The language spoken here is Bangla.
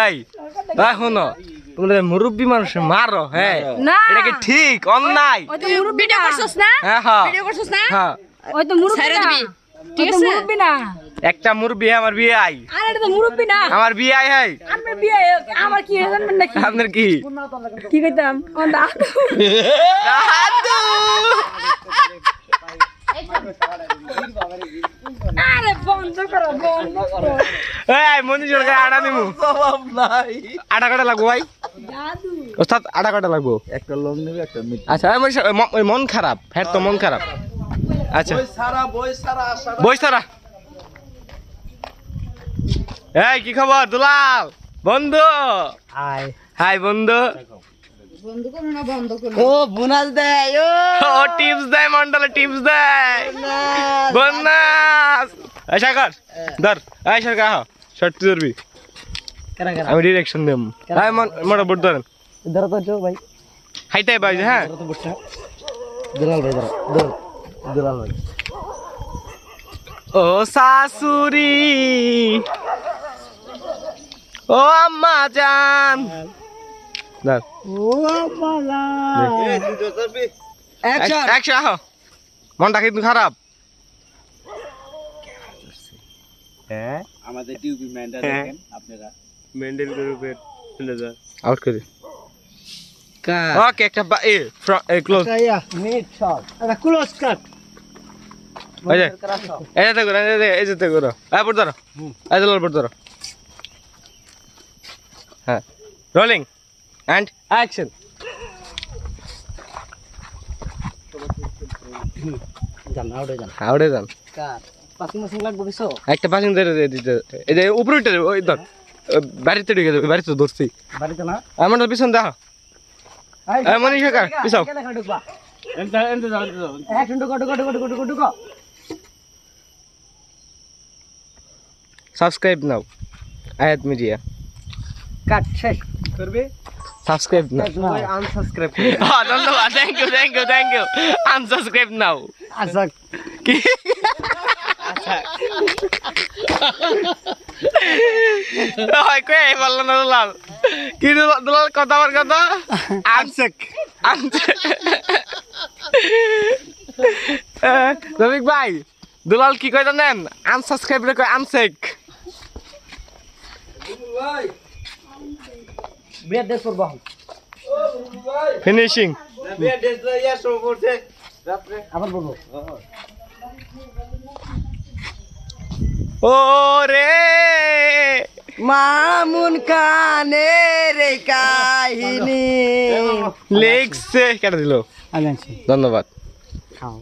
এই শোনো তোমরা মুরব্বী মানুষ মারো হ্যাঁ এটা কি ঠিক অন্যায় ভিডিও করছস না হ্যাঁ হ্যাঁ ভিডিও করছস না হ্যাঁ ওই তো মুরব্বি না ঠিক আছে মুরব্বি না একটা মুরব্বী আমার বিয়ে আই আরে এটা তো মুরব্বি না আমার বিয়ে আই হ্যাঁ আমার বিয়ে আমার কি জানেন নাকি আপনার কি কি কইতাম ও দাদু আরে বন্ধ করো এই মনি সরকার আটা দিমু জবাব নাই আটা কাটা লাগবো ভাই দাদু ওস্তাদ আটা কাটা লাগবো একটা লং নেবে একটা মিড আচ্ছা মন খারাপ হ্যাঁ তো মন খারাপ আচ্ছা বই সারা আশা বই সারা এই কি খবর দুলাল বন্ধু হাই বন্ধু বন্ধ করো না বন্ধ করো ও বোনাস দেয় ও টিপস দেয় মন্ডলে টিপস দেয় বন্যাস এই সাগর ধর এই সরকার হ্যাঁ শর্ট ধরবি আমি ডিরেকশন দেব এই মোটা বুট ধরেন ধরো তো ভাই হাইটাই ভাই হ্যাঁ ধরো তো বুটটা দুলাল ভাই ধরো দুলাল ভাই ও শাশুড়ি ও আম্মা জান ধর ও বালা একশো মনটা কিন্তু খারাপ হ্যাঁ আমাদের টিউবি ম্যান্ডা দেখেন আপনারা মেন্ডেল গ্রুপের চলে যা আউট করে কা ওকে একটা ক্লোজ আয়া মিড শট এটা ক্লোজ কাট এই যে এই যে করো এই যে করো এই পড় ধরো এই যে পড় ধরো হ্যাঁ রোলিং এন্ড অ্যাকশন জান আউটে জান আউটে যান কাট পাসিং মাসিং লাগবে কিছু একটা পাসিং ধরে দিতে এই যে উপরেটা ওই ধর বাড়িতে ঢুকে যাবে বাড়িতে ধরছি বাড়িতে না আমার পিছন দেখা এই মনি সরকার পিছাও এন্টা যাও এক ঢুকো সাবস্ক্রাইব নাও আয়াত মিডিয়া কাট শেষ করবে সাবস্ক্রাইব নাও ভাই আনসাবস্ক্রাইব হ্যাঁ ধন্যবাদ থ্যাংক ইউ আনসাবস্ক্রাইব নাও আচ্ছা কি হয় কই বললো না দুলাল কি দুলাল কথা আমার কথা আনসেক রবিক ভাই দুলাল কি কই জানেন আনসাবস্ক্রাইব রে কই আনসেক বিয়ার ডেস করব ফিনিশিং বিয়ার ডেস ইয়া শো করতে রাতে আবার বলবো ও রে মামুন কানে রে কাহিনী লেগসে কেটে দিল আমি আনছি ধন্যবাদ খাও